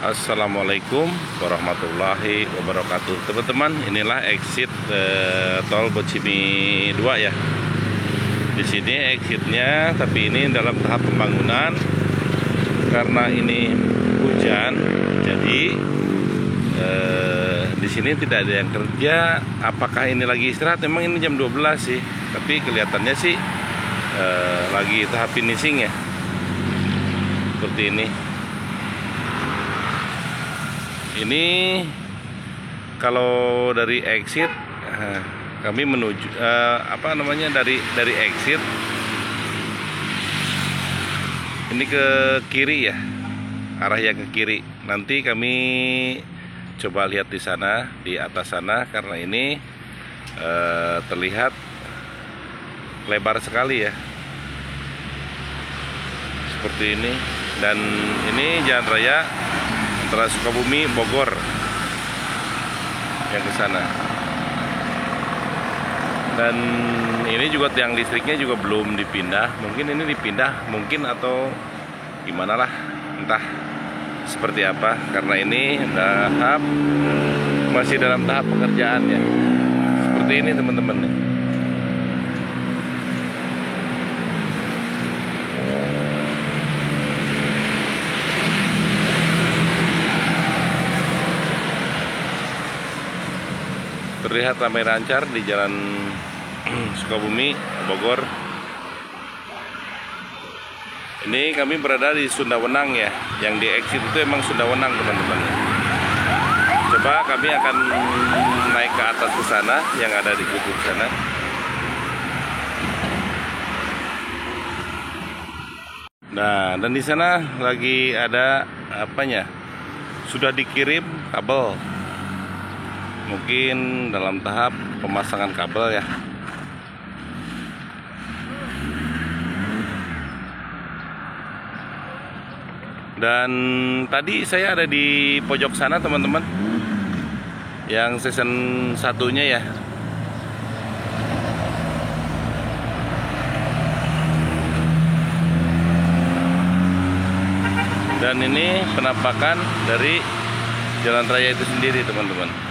Assalamualaikum warahmatullahi wabarakatuh. Teman-teman, inilah exit tol Bocimi 2 ya. Di sini exitnya, tapi ini dalam tahap pembangunan. Karena ini hujan, jadi di sini tidak ada yang kerja. Apakah ini lagi istirahat? Memang ini jam 12 sih, tapi kelihatannya sih lagi tahap finishing ya. Seperti ini. Ini kalau dari exit kami menuju dari exit ini ke kiri ya, arahnya ke kiri. Nanti kami coba lihat di sana, di atas sana, karena ini terlihat lebar sekali ya, seperti ini. Dan ini jalan raya antara Sukabumi Bogor yang ke sana. Dan ini juga tiang listriknya juga belum dipindah. Mungkin ini dipindah, mungkin, atau gimana lah, entah seperti apa, karena ini masih dalam tahap pekerjaan ya. Seperti ini teman-teman. Terlihat ramai lancar di jalan Sukabumi Bogor. Ini kami berada di Sundawenang ya. Yang di exit itu emang Sundawenang teman-teman. Coba kami akan naik ke atas ke sana, yang ada di kutub sana. Nah, dan di sana lagi ada apanya? Sudah dikirim kabel. Mungkin dalam tahap pemasangan kabel ya. Dan tadi saya ada di pojok sana teman-teman, yang season satunya ya. Dan ini penampakan dari jalan raya itu sendiri teman-teman.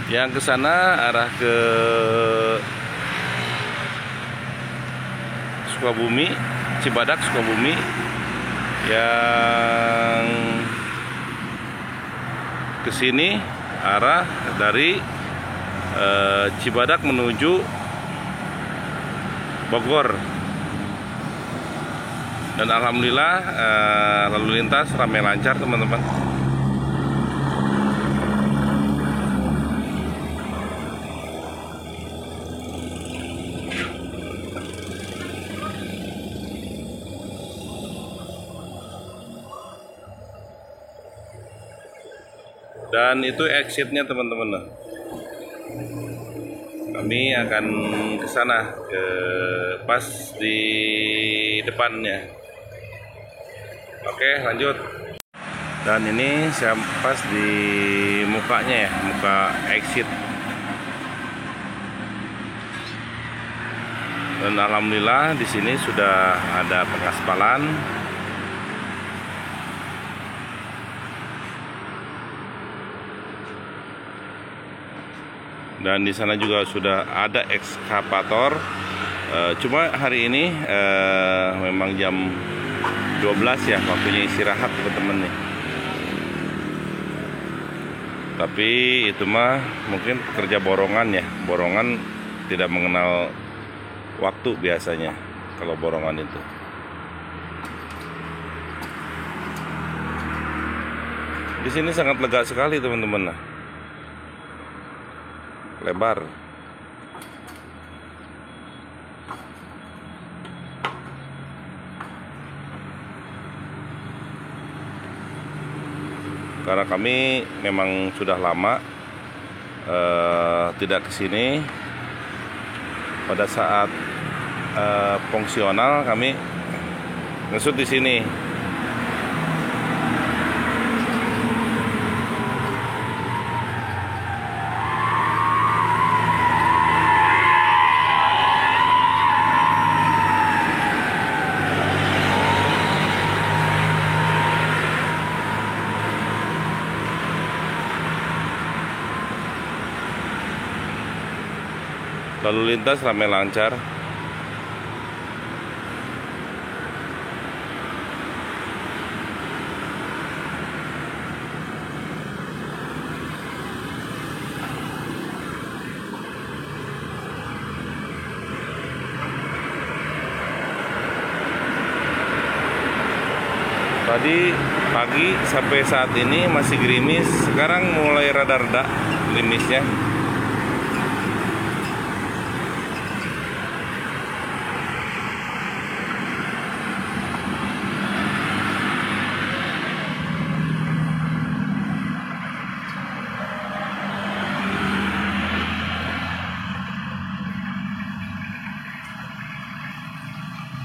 Yang ke sana arah ke Sukabumi, Cibadak Sukabumi. Yang ke sini arah dari Cibadak menuju Bogor. Dan alhamdulillah lalu lintas ramai lancar teman-teman. Dan itu exitnya teman-teman. Kami akan ke sana, ke pas di depannya. Oke, lanjut. Dan ini saya pas di mukanya ya, muka exit. Dan alhamdulillah di sini sudah ada pengaspalan. Dan di sana juga sudah ada ekskavator. Cuma hari ini memang jam 12 ya, waktunya istirahat teman-teman nih. Tapi itu mah mungkin pekerja borongan ya. Borongan tidak mengenal waktu biasanya kalau borongan itu. Di sini sangat lega sekali teman-teman. Nah, lebar. Karena kami memang sudah lama tidak kesini. Pada saat fungsional kami ngesut di sini. Lalu lintas ramai lancar. Tadi pagi sampai saat ini masih gerimis, sekarang mulai rada-reda gerimisnya.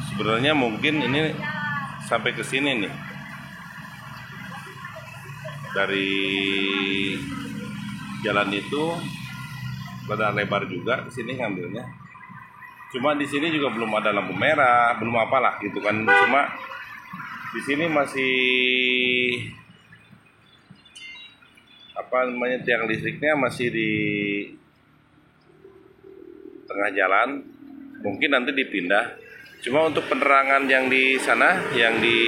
Sebenarnya mungkin ini sampai ke sini nih. Dari jalan itu rada lebar juga ke sini ngambilnya. Cuma di sini juga belum ada lampu merah, belum apalah gitu kan. Cuma di sini masih tiang listriknya masih di tengah jalan. Mungkin nanti dipindah. Cuma untuk penerangan yang di sana, yang di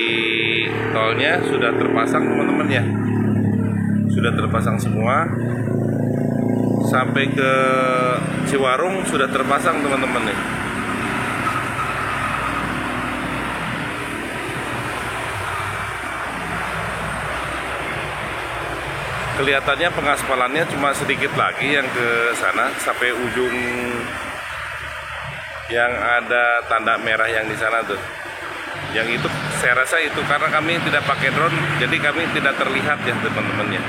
tolnya sudah terpasang teman-teman ya. Sudah terpasang semua. Sampai ke Ciwarung sudah terpasang teman-teman nih. Kelihatannya pengaspalannya cuma sedikit lagi yang ke sana sampai ujung yang ada tanda merah yang di sana tuh. Yang itu saya rasa itu karena kami tidak pakai drone, jadi kami tidak terlihat ya teman-teman ya.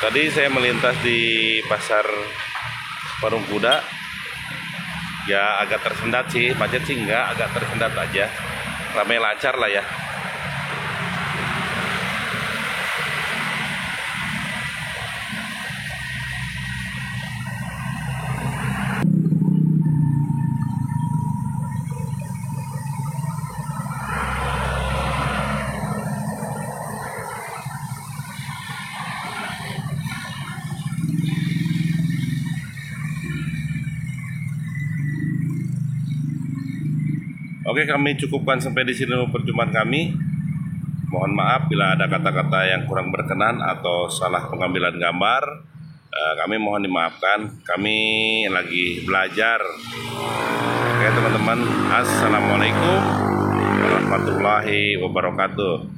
Tadi saya melintas di pasar Parung Kuda, ya agak tersendat sih, macet sih enggak, agak tersendat aja, ramai lancar lah ya. Oke, kami cukupkan sampai di sini perjumpaan kami. Mohon maaf bila ada kata-kata yang kurang berkenan atau salah pengambilan gambar. Kami mohon dimaafkan. Kami lagi belajar. Oke teman-teman, assalamualaikum warahmatullahi wabarakatuh.